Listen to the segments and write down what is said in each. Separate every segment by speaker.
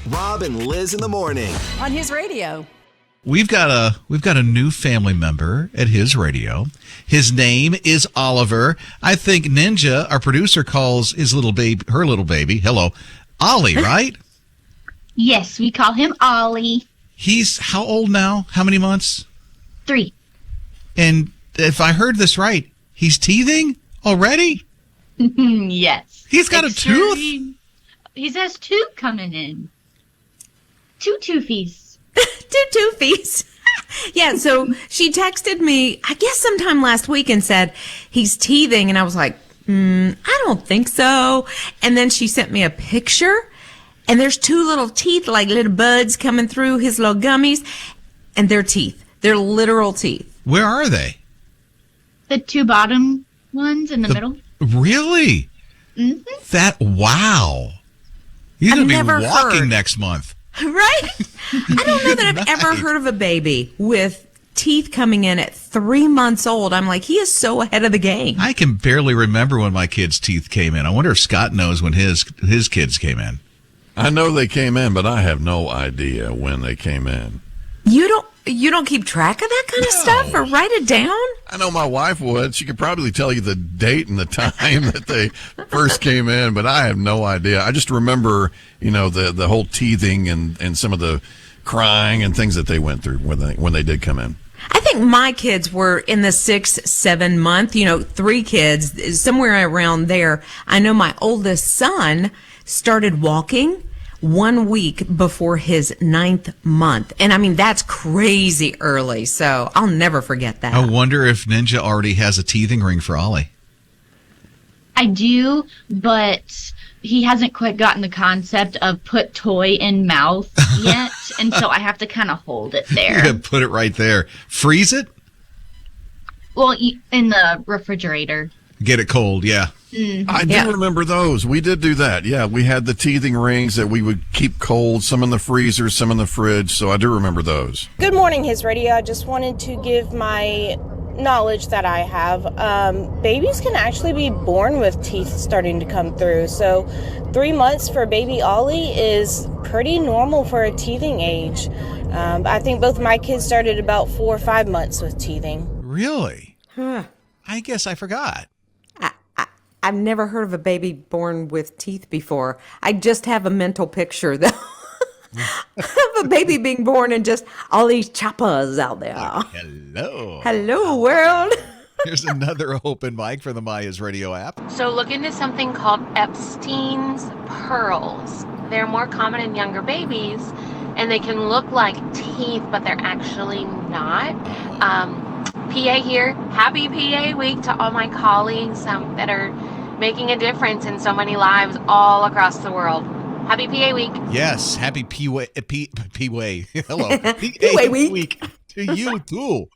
Speaker 1: Rob and Liz in the morning
Speaker 2: on His Radio.
Speaker 3: We've got a new family member at His Radio. His name is Oliver. I think Ninja, our producer, calls her little baby, hello, Ollie, right?
Speaker 4: Yes, we call him Ollie.
Speaker 3: He's how old now? How many months?
Speaker 4: 3.
Speaker 3: And if I heard this right, he's teething already?
Speaker 4: Yes.
Speaker 3: He's got a tooth?
Speaker 4: He has 2 coming in. 2 toofies.
Speaker 2: 2 toofies. Yeah, so she texted me, I guess sometime last week, and said, he's teething. And I was like, I don't think so. And then she sent me a picture, and there's 2 little teeth, like little buds coming through his little gummies. And they're teeth. They're literal teeth.
Speaker 3: Where are they?
Speaker 4: The 2 bottom ones in the middle.
Speaker 3: Really?
Speaker 4: Mm-hmm.
Speaker 3: Wow. He's going to be walking
Speaker 2: heard.
Speaker 3: next month.
Speaker 2: Right? I don't know that I've ever heard of a baby with teeth coming in at 3 months old. I'm like, he is so ahead of the game.
Speaker 3: I can barely remember when my kids' teeth came in. I wonder if Scott knows when his kids came in.
Speaker 5: I know they came in, but I have no idea when they came in.
Speaker 2: You don't keep track of that kind of stuff or write it down?
Speaker 5: I know my wife would. She could probably tell you the date and the time that they first came in, but I have no idea. I just remember, the whole teething and some of the crying and things that they went through when they did come in.
Speaker 2: I think my kids were in the 6-7 month, 3 kids, somewhere around there. I know my oldest son started walking 1 week before his 9th month. And I mean, that's crazy early. So I'll never forget that.
Speaker 3: I wonder if Ninja already has a teething ring for Ollie.
Speaker 4: I do, but he hasn't quite gotten the concept of put toy in mouth yet. And so I have to kind of hold it there.
Speaker 3: Yeah, put it right there. Freeze it?
Speaker 4: Well, in the refrigerator.
Speaker 3: Get it cold, yeah.
Speaker 5: I do remember those. We did do that. Yeah, we had the teething rings that we would keep cold, some in the freezer, some in the fridge. So I do remember those.
Speaker 6: Good morning, His Radio. I just wanted to give my knowledge that I have. Babies can actually be born with teeth starting to come through. So 3 months for baby Ollie is pretty normal for a teething age. I think both my kids started about 4 or 5 months with teething.
Speaker 3: Really?
Speaker 2: Huh.
Speaker 3: I guess I forgot.
Speaker 2: I've never heard of a baby born with teeth before. I just have a mental picture, though, of a baby being born and just all these choppers out there.
Speaker 3: Hello.
Speaker 2: Hello, world.
Speaker 3: Here's another open mic for the My HISRadio app.
Speaker 7: So look into something called Epstein's pearls. They're more common in younger babies, and they can look like teeth, but they're actually not. PA here. Happy PA week to all my colleagues that are making a difference in so many lives all across the world. Happy PA week.
Speaker 3: Yes, happy P-Way. Hello.
Speaker 2: PA week.
Speaker 3: To you, too.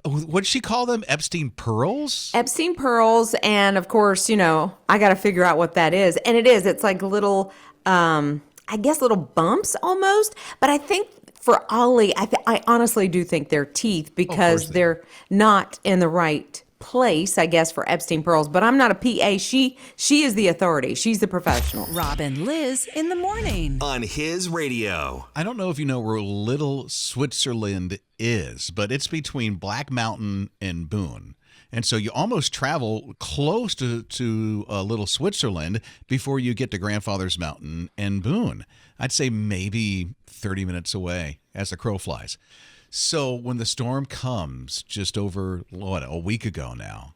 Speaker 3: What'd she call them? Epstein pearls?
Speaker 2: Epstein pearls. And, of course, I got to figure out what that is. And it is. It's like little, I guess, little bumps almost. But I think for Ollie, I honestly do think they're teeth because they're not in the right place, I guess, for Epstein pearls. But I'm not a PA. She is the authority. She's the professional.
Speaker 8: Rob and Liz in the morning
Speaker 1: on His Radio.
Speaker 3: I don't know if you know where Little Switzerland is, but it's between Black Mountain and Boone. And so you almost travel close to Little Switzerland before you get to Grandfather's Mountain and Boone. I'd say maybe 30 minutes away as the crow flies. So when the storm comes just over, a week ago now,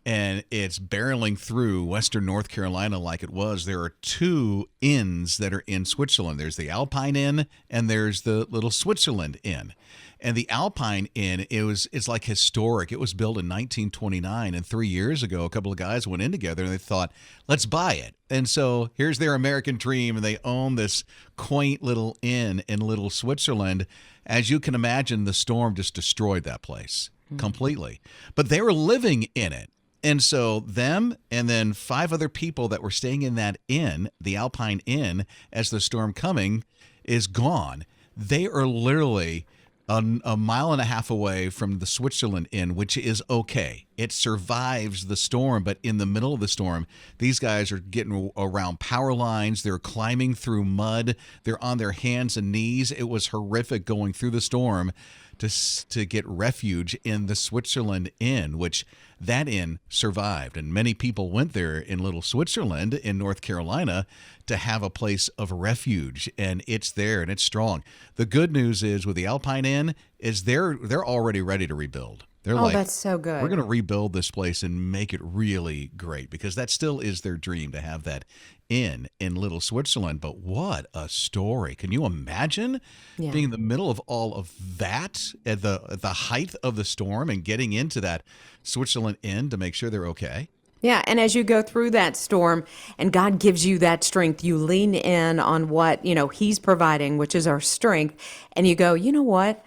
Speaker 3: and it's barreling through western North Carolina like it was, there are 2 inns that are in Switzerland. There's the Alpine Inn and there's the Little Switzerland Inn. And the Alpine Inn, it's like historic. It was built in 1929, and 3 years ago, a couple of guys went in together and they thought, let's buy it. And so here's their American dream, and they own this quaint little inn in Little Switzerland. As you can imagine, the storm just destroyed that place completely. But they were living in it. And so them and then 5 other people that were staying in that inn, the Alpine Inn, as the storm coming is gone. They are literally a mile and a half away from the Switzerland Inn, which is okay. It survives the storm, but in the middle of the storm, these guys are getting around power lines. They're climbing through mud. They're on their hands and knees. It was horrific going through the storm to get refuge in the Switzerland Inn, which that inn survived. And many people went there in little Switzerland in North Carolina to have a place of refuge. And it's there and it's strong. The good news is with the Alpine Inn is they're already ready to rebuild. They're like,
Speaker 2: that's so good.
Speaker 3: We're going to rebuild this place and make it really great, because that still is their dream to have that inn in little Switzerland. But what a story. Can you imagine being in the middle of all of that at the height of the storm and getting into that Switzerland Inn to make sure they're okay?
Speaker 2: Yeah, and as you go through that storm and God gives you that strength, you lean in on what, he's providing, which is our strength, and you go, you know what?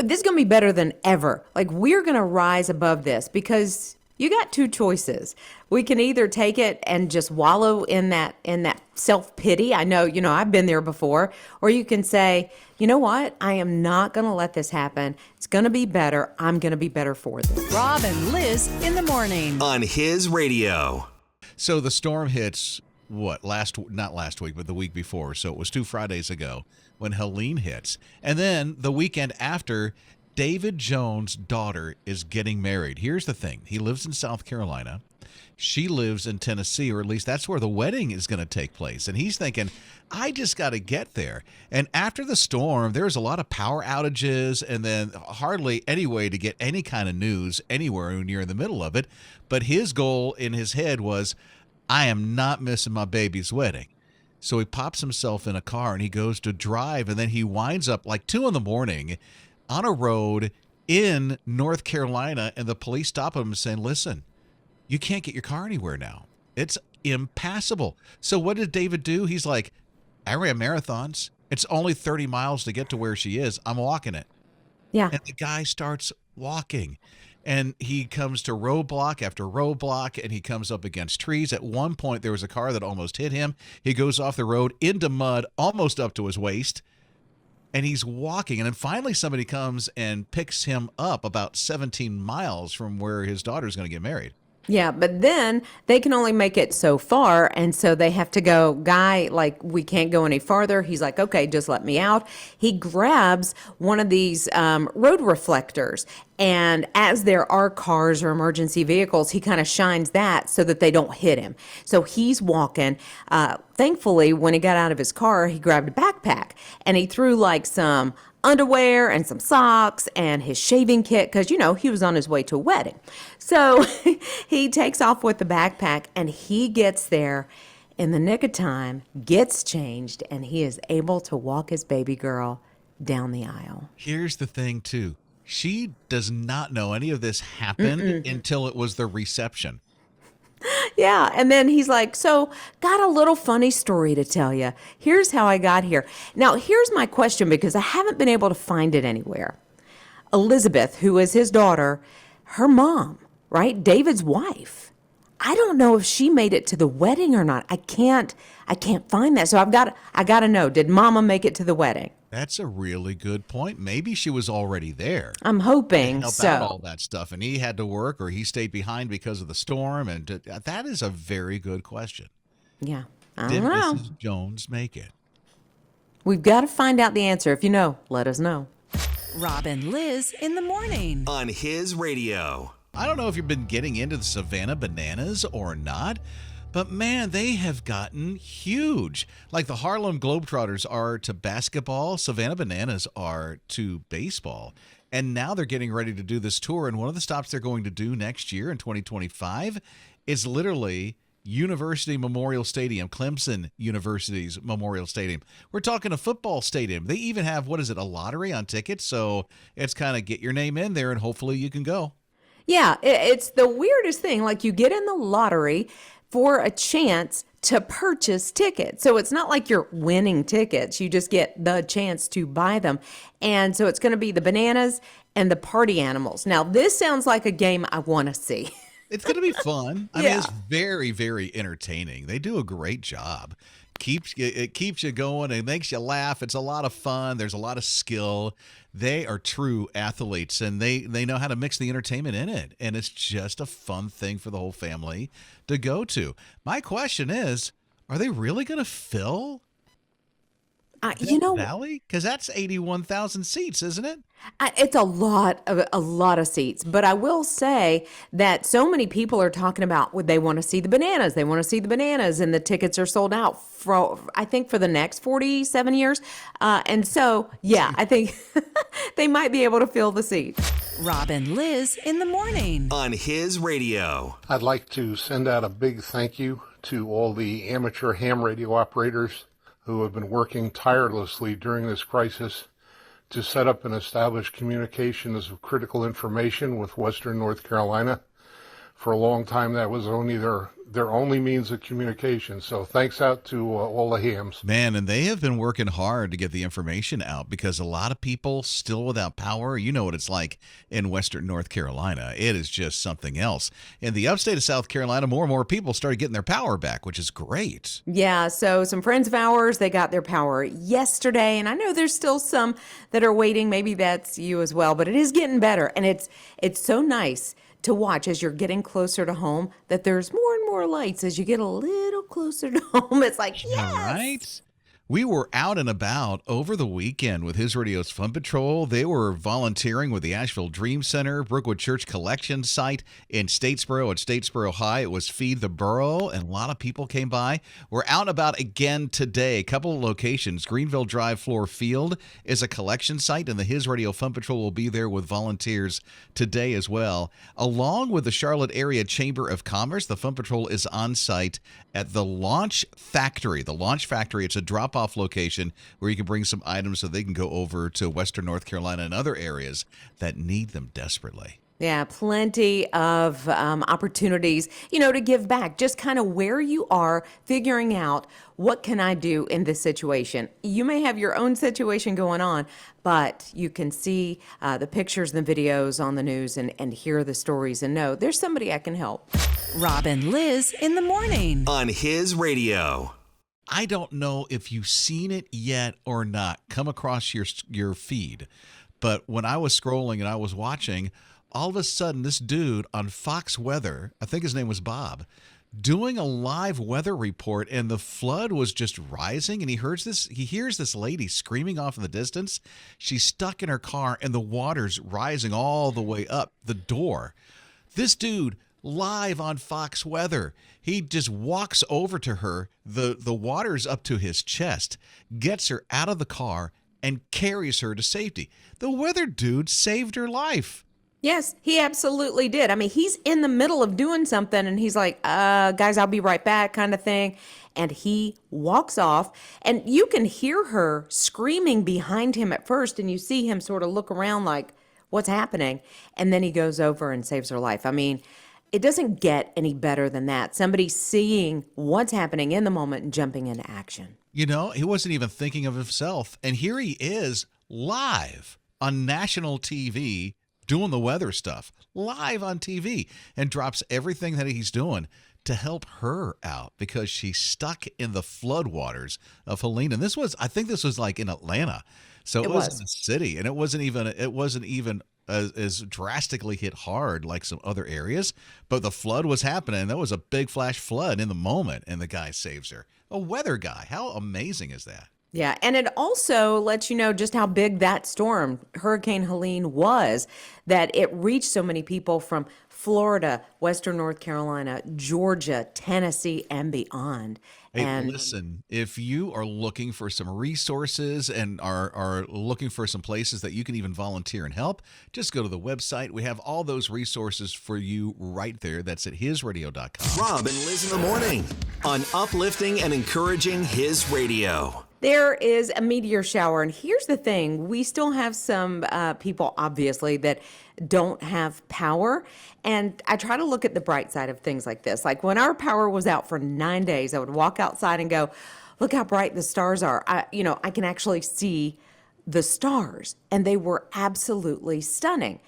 Speaker 2: This is going to be better than ever. Like, we're going to rise above this, because you got two choices. We can either take it and just wallow in that self-pity. I know, I've been there before. Or you can say, you know what? I am not going to let this happen. It's going to be better. I'm going to be better for this.
Speaker 8: Rob and Lizz in the morning.
Speaker 1: On His Radio.
Speaker 3: So the storm hits, not last week, but the week before. So it was 2 Fridays ago when Helene hits. And then the weekend after, David Jones' daughter is getting married. Here's the thing. He lives in South Carolina. She lives in Tennessee, or at least that's where the wedding is going to take place. And he's thinking, I just got to get there. And after the storm, there's a lot of power outages and then hardly any way to get any kind of news anywhere when you're in the middle of it. But his goal in his head was, I am not missing my baby's wedding. So he pops himself in a car and he goes to drive, and then he winds up like 2 a.m. on a road in North Carolina, and the police stop him saying, listen, you can't get your car anywhere now. It's impassable. So what did David do? He's like, I ran marathons. It's only 30 miles to get to where she is. I'm walking it.
Speaker 2: Yeah.
Speaker 3: And the guy starts walking. And he comes to roadblock after roadblock, and he comes up against trees. At one point, there was a car that almost hit him. He goes off the road into mud, almost up to his waist, and he's walking. And then finally somebody comes and picks him up about 17 miles from where his daughter's going to get married.
Speaker 2: Yeah, but then they can only make it so far, and so they have to go, guy, like, we can't go any farther. He's like, okay, just let me out. He grabs one of these road reflectors, and as there are cars or emergency vehicles, he kind of shines that so that they don't hit him. So he's walking. Thankfully, when he got out of his car, he grabbed a backpack, and he threw like some underwear and some socks and his shaving kit, because, he was on his way to a wedding. So he takes off with the backpack, and he gets there in the nick of time, gets changed, and he is able to walk his baby girl down the aisle.
Speaker 3: Here's the thing, too. She does not know any of this happened until it was the reception.
Speaker 2: Yeah, and then he's like, so got a little funny story to tell you. Here's how I got here. Now, here's my question, because I haven't been able to find it anywhere. Elizabeth, who is his daughter, her mom, right? David's wife. I don't know if she made it to the wedding or not. I can't find that. So I got to know, did Mama make it to the wedding?
Speaker 3: That's a really good point. Maybe she was already there.
Speaker 2: I'm hoping
Speaker 3: help
Speaker 2: so.
Speaker 3: out all that stuff, and he had to work, or he stayed behind because of the storm. And that is a very good question.
Speaker 2: Yeah, I
Speaker 3: Did
Speaker 2: don't know.
Speaker 3: Mrs. Jones make it?
Speaker 2: We've got to find out the answer. If you know, let us know.
Speaker 8: Rob and Lizz in the morning.
Speaker 1: On His Radio.
Speaker 3: I don't know if you've been getting into the Savannah Bananas or not, but man, they have gotten huge. Like the Harlem Globetrotters are to basketball, Savannah Bananas are to baseball. And now they're getting ready to do this tour. And one of the stops they're going to do next year in 2025 is literally University Memorial Stadium, Clemson University's Memorial Stadium. We're talking a football stadium. They even have, a lottery on tickets. So it's kind of get your name in there and hopefully you can go.
Speaker 2: Yeah, it's the weirdest thing. Like, you get in the lottery for a chance to purchase tickets. So it's not like you're winning tickets. You just get the chance to buy them. And so it's going to be the Bananas and the Party Animals. Now, this sounds like a game I want to see.
Speaker 3: It's going to be fun. I
Speaker 2: Yeah.
Speaker 3: mean, it's very, very entertaining. They do a great job keeps you going. It makes you laugh. It's a lot of fun. There's a lot of skill. They are true athletes, and they know how to mix the entertainment in it. And it's just a fun thing for the whole family to go to. My question is, are they really going to fill Valley? Because that's 81,000 seats, isn't it?
Speaker 2: It's a lot of seats, but I will say that so many people are talking about they want to see the bananas. They want to see the bananas, and the tickets are sold out for I think for the next 47 years. And so, yeah, I think they might be able to fill the seats.
Speaker 8: Rob and Lizz in the morning.
Speaker 1: On His Radio.
Speaker 9: I'd like to send out a big thank you to all the amateur ham radio operators who have been working tirelessly during this crisis to set up and establish communications of critical information with Western North Carolina. For a long time, that was only their only means of communication. So thanks out to all the hams.
Speaker 3: Man, and they have been working hard to get the information out because a lot of people still without power. You know what it's like in Western North Carolina. It is just something else. In the upstate of South Carolina, more and more people started getting their power back, which is great.
Speaker 2: Yeah, so some friends of ours, they got their power yesterday, and I know there's still some that are waiting. Maybe that's you as well, but it is getting better, and it's so nice to watch as you're getting closer to home that there's more and more lights as you get a little closer to home. It's like, yes!
Speaker 3: All right. We were out and about over the weekend with His Radio's Fun Patrol. They were volunteering with the Asheville Dream Center, Brookwood Church Collection Site in Statesboro at Statesboro High. It was Feed the Borough, and a lot of people came by. We're out and about again today. A couple of locations. Greenville Drive Floor Field is a collection site, and the His Radio Fun Patrol will be there with volunteers today as well. Along with the Charlotte Area Chamber of Commerce, the Fun Patrol is on site at the Launch Factory. The Launch Factory, it's a drop-off location where you can bring some items so they can go over to Western North Carolina and other areas that need them desperately.
Speaker 2: Yeah, plenty of opportunities, to give back. Just kind of where you are, figuring out what can I do in this situation. You may have your own situation going on, but you can see the pictures and the videos on the news and hear the stories and know there's somebody I can help.
Speaker 8: Rob and Lizz in the morning.
Speaker 1: On His Radio.
Speaker 3: I don't know if you've seen it yet or not, come across your feed, but when I was scrolling and I was watching, all of a sudden this dude on Fox Weather, I think his name was Bob, doing a live weather report, and the flood was just rising, and he hears this lady screaming off in the distance. She's stuck in her car, and the water's rising all the way up the door. This dude, live on Fox Weather, he just walks over to her. The water's up to his chest, gets her out of the car, and carries her to safety. The weather dude saved her life.
Speaker 2: Yes, he absolutely did. I mean, he's in the middle of doing something and he's like, guys, I'll be right back kind of thing. And he walks off and you can hear her screaming behind him at first. And you see him sort of look around like, what's happening? And then he goes over and saves her life. I mean, it doesn't get any better than that. Somebody seeing what's happening in the moment and jumping into action.
Speaker 3: He wasn't even thinking of himself. And here he is live on national TV doing the weather stuff, live on TV, and drops everything that he's doing to help her out because she's stuck in the floodwaters of Helene. And I think this was like in Atlanta. So it was in the city, and it wasn't even as drastically hit hard like some other areas, but the flood was happening. That was a big flash flood in the moment, and the guy saves her. A weather guy. How amazing is that?
Speaker 2: Yeah, and it also lets you know just how big that storm, Hurricane Helene, was, that it reached so many people from Florida, Western North Carolina, Georgia, Tennessee, and beyond.
Speaker 3: Hey, listen, if you are looking for some resources and are looking for some places that you can even volunteer and help, just go to the website. We have all those resources for you right there. That's at hisradio.com.
Speaker 1: Rob and Lizz in the morning on uplifting and encouraging His Radio.
Speaker 2: There is a meteor shower, and here's the thing. We still have some people, obviously, that don't have power, and I try to look at the bright side of things like this. Like when our power was out for 9 days, I would walk outside and go, look how bright the stars are. I can actually see the stars, and they were absolutely stunning.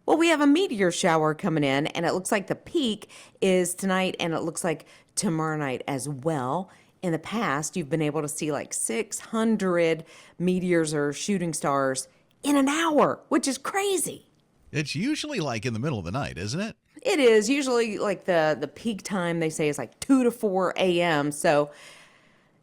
Speaker 2: Well, we have a meteor shower coming in, and it looks like the peak is tonight, and it looks like tomorrow night as well in the past, you've been able to see like 600 meteors or shooting stars in an hour, which is crazy.
Speaker 3: It's usually like in the middle of the night, isn't it?
Speaker 2: It is usually like the peak time they say is like 2 to 4 a.m. So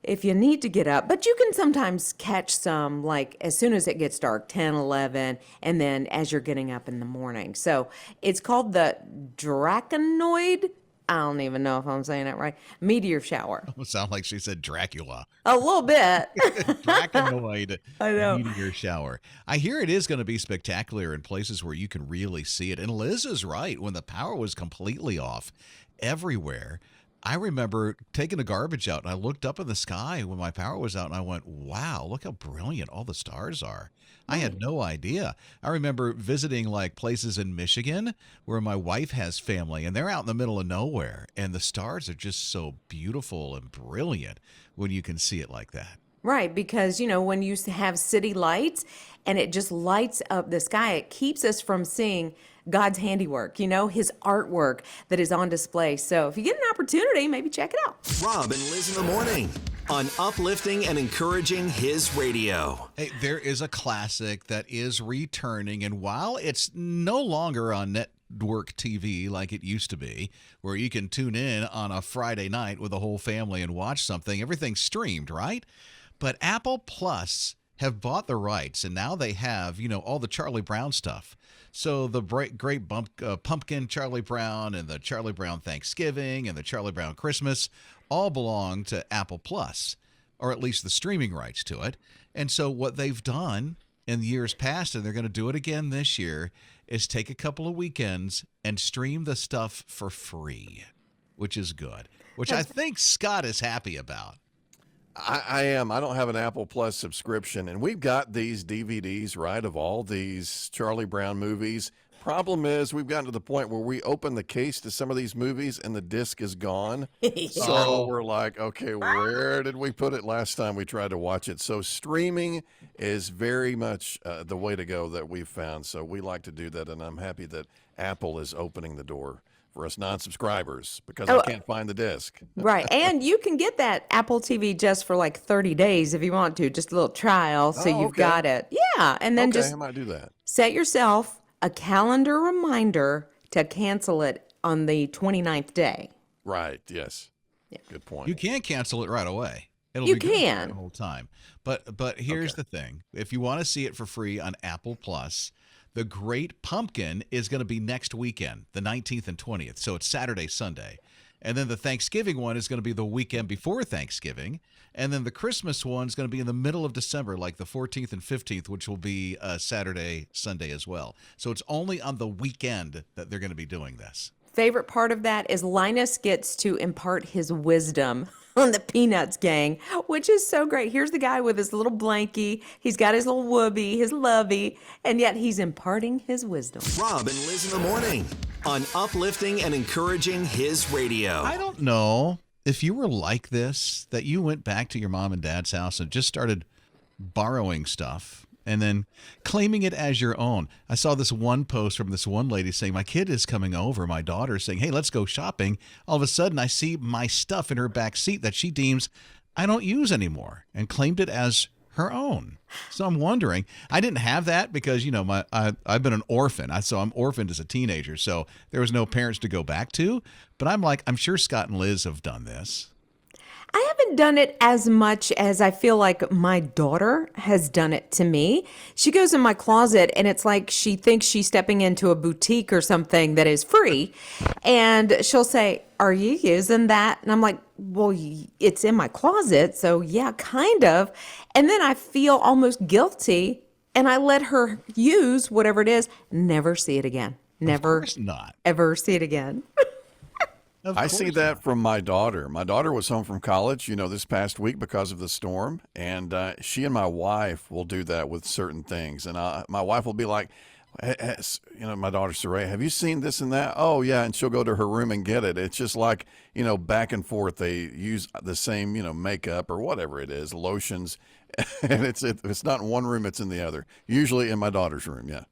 Speaker 2: if you need to get up, but you can sometimes catch some like as soon as it gets dark, 10, 11, and then as you're getting up in the morning. So it's called the Draconoid. I don't even know if I'm saying that right. Meteor shower.
Speaker 3: It sounds like she said Dracula.
Speaker 2: A little bit.
Speaker 3: Draconoid
Speaker 2: I know.
Speaker 3: meteor shower. I hear it is going to be spectacular in places where you can really see it. And Liz is right. When the power was completely off everywhere, I remember taking the garbage out and I looked up in the sky when my power was out and I went, wow, look how brilliant all the stars are. I had no idea. I remember visiting like places in Michigan where my wife has family and they're out in the middle of nowhere and the stars are just so beautiful and brilliant when you can see it like that.
Speaker 2: Right, because, you know, when you have city lights and it just lights up the sky, it keeps us from seeing God's handiwork, you know, his artwork that is on display. So if you get an opportunity, maybe check it out.
Speaker 1: Rob and Liz in the morning on uplifting and encouraging his radio.
Speaker 3: Hey, there is a classic that is returning, and while it's no longer on network TV like it used to be, where you can tune in on a Friday night with the whole family and watch something, everything's streamed, right? But Apple Plus have bought the rights, and now they have, you know, all the Charlie Brown stuff. So the great Pumpkin Charlie Brown and the Charlie Brown Thanksgiving and the Charlie Brown Christmas all belong to Apple Plus, or at least the streaming rights to it. And so what they've done in years past, and they're going to do it again this year, is take a couple of weekends and stream the stuff for free, which is good, which I think Scott is happy about.
Speaker 5: I am. I don't have an Apple Plus subscription, and we've got these DVDs, right, of all these Charlie Brown movies. Problem is, we've gotten to the point where we open the case to some of these movies, and the disc is gone. So we're like, okay, where did we put it last time we tried to watch it? So streaming is very much the way to go that we've found. So we like to do that, and I'm happy that Apple is opening the door for us non-subscribers because I can't find the disc.
Speaker 2: Right. And you can get that Apple TV just for like 30 days if you want to, just a little trial. So you've got it. Yeah. And then just
Speaker 5: I might do that.
Speaker 2: Set yourself a calendar reminder to cancel it on the 29th day.
Speaker 5: Right. Yes.
Speaker 2: Yeah.
Speaker 5: Good point.
Speaker 3: You can cancel it right away. It'll
Speaker 2: You
Speaker 3: be good
Speaker 2: can.
Speaker 3: the whole time. But here's the thing. If you want to see it for free on Apple Plus, the Great Pumpkin is going to be next weekend, the 19th and 20th. So it's Saturday, Sunday. And then the Thanksgiving one is going to be the weekend before Thanksgiving. And then the Christmas one is going to be in the middle of December, like the 14th and 15th, which will be Saturday, Sunday as well. So it's only on the weekend that they're going to be doing this.
Speaker 2: Favorite part of that is Linus gets to impart his wisdom on the Peanuts gang, which is so great. Here's the guy with his little blankie. He's got his little whoopee, his lovey, and yet he's imparting his wisdom.
Speaker 1: Rob and Liz in the morning on uplifting and encouraging his radio.
Speaker 3: I don't know if you were like this, that you went back to your mom and dad's house and just started borrowing stuff and then claiming it as your own. I saw this one post from this one lady saying, my kid is coming over, my daughter, saying, hey, let's go shopping. All of a sudden, I see my stuff in her back seat that she deems I don't use anymore, and claimed it as her own. So I'm wondering, I didn't have that because, you know, I've been an orphan. So I'm orphaned as a teenager. So there was no parents to go back to. But I'm like, I'm sure Scott and Liz have done this.
Speaker 2: I haven't done it as much as I feel like my daughter has done it to me. She goes in my closet and it's like she thinks she's stepping into a boutique or something that is free. And she'll say, are you using that? And I'm like, well, it's in my closet. So yeah, kind of. And then I feel almost guilty and I let her use whatever it is. Never see it again. Never,
Speaker 3: of course not.
Speaker 2: Ever see it again.
Speaker 5: I see that from my daughter. My daughter was home from college, you know, this past week because of the storm. And she and my wife will do that with certain things. And my wife will be like, you know, my daughter, Saray, have you seen this and that? Oh, yeah. And she'll go to her room and get it. It's just like, you know, back and forth. They use the same, you know, makeup or whatever it is, lotions. And it's not in one room, it's in the other. Usually in my daughter's room, yeah.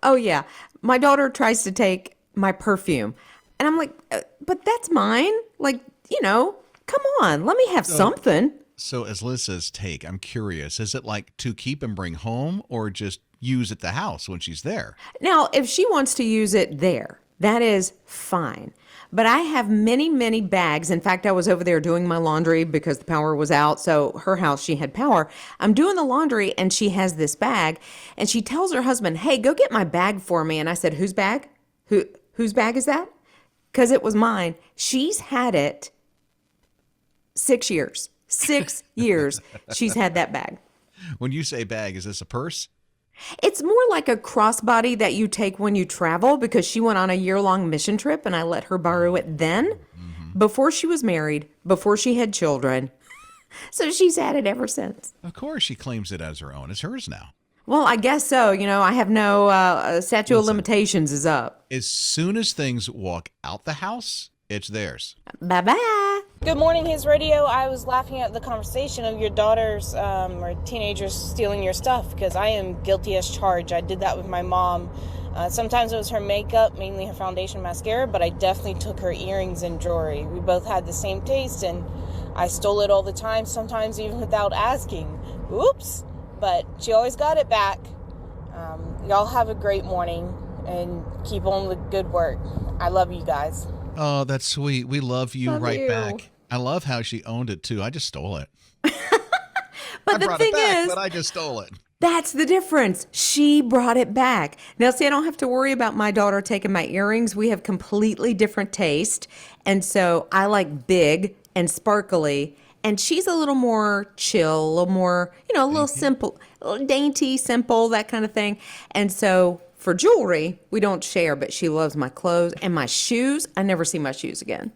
Speaker 2: Oh, yeah. My daughter tries to take my perfume. And I'm like, but that's mine. Like, you know, Come on, let me have something.
Speaker 3: So as Liz says, take, I'm curious, is it like to keep and bring home or just use at the house when she's there?
Speaker 2: Now, if she wants to use it there, that is fine. But I have many, many bags. In fact, I was over there doing my laundry because the power was out. So her house, she had power. I'm doing the laundry and she has this bag and she tells her husband, hey, go get my bag for me. And I said, whose bag? Whose bag is that? Because it was mine. She's had it 6 years. 6 years she's had that bag.
Speaker 3: When you say bag, is this a purse?
Speaker 2: It's more like a crossbody that you take when you travel because she went on a year-long mission trip and I let her borrow it then, before she was married, before she had children. So she's had it ever since.
Speaker 3: Of course, she claims it as her own. It's hers now.
Speaker 2: Well, I guess so. You know, I have no statute of limitations is up.
Speaker 3: As soon as things walk out the house, it's theirs.
Speaker 2: Bye-bye.
Speaker 6: Good morning, His Radio. I was laughing at the conversation of your daughters or teenagers stealing your stuff because I am guilty as charged. I did that with my mom. Sometimes it was her makeup, mainly her foundation, mascara, but I definitely took her earrings and jewelry. We both had the same taste, and I stole it all the time, sometimes even without asking. Oops! But she always got it back. Y'all have a great morning, and keep on the good work. I love you guys.
Speaker 3: Oh, that's sweet. We love you
Speaker 2: Love
Speaker 3: right
Speaker 2: you.
Speaker 3: back. I love how she owned it, too. I just stole it.
Speaker 2: But
Speaker 3: I
Speaker 2: the
Speaker 3: brought
Speaker 2: thing
Speaker 3: it back,
Speaker 2: is,
Speaker 3: but I just stole it.
Speaker 2: that's the difference. She brought it back. Now, see, I don't have to worry about my daughter taking my earrings. We have completely different taste. And so I like big and sparkly. And she's a little more chill, a little more, a little simple, a little dainty, simple, that kind of thing. And so for jewelry, we don't share, but she loves my clothes and my shoes. I never see my shoes again.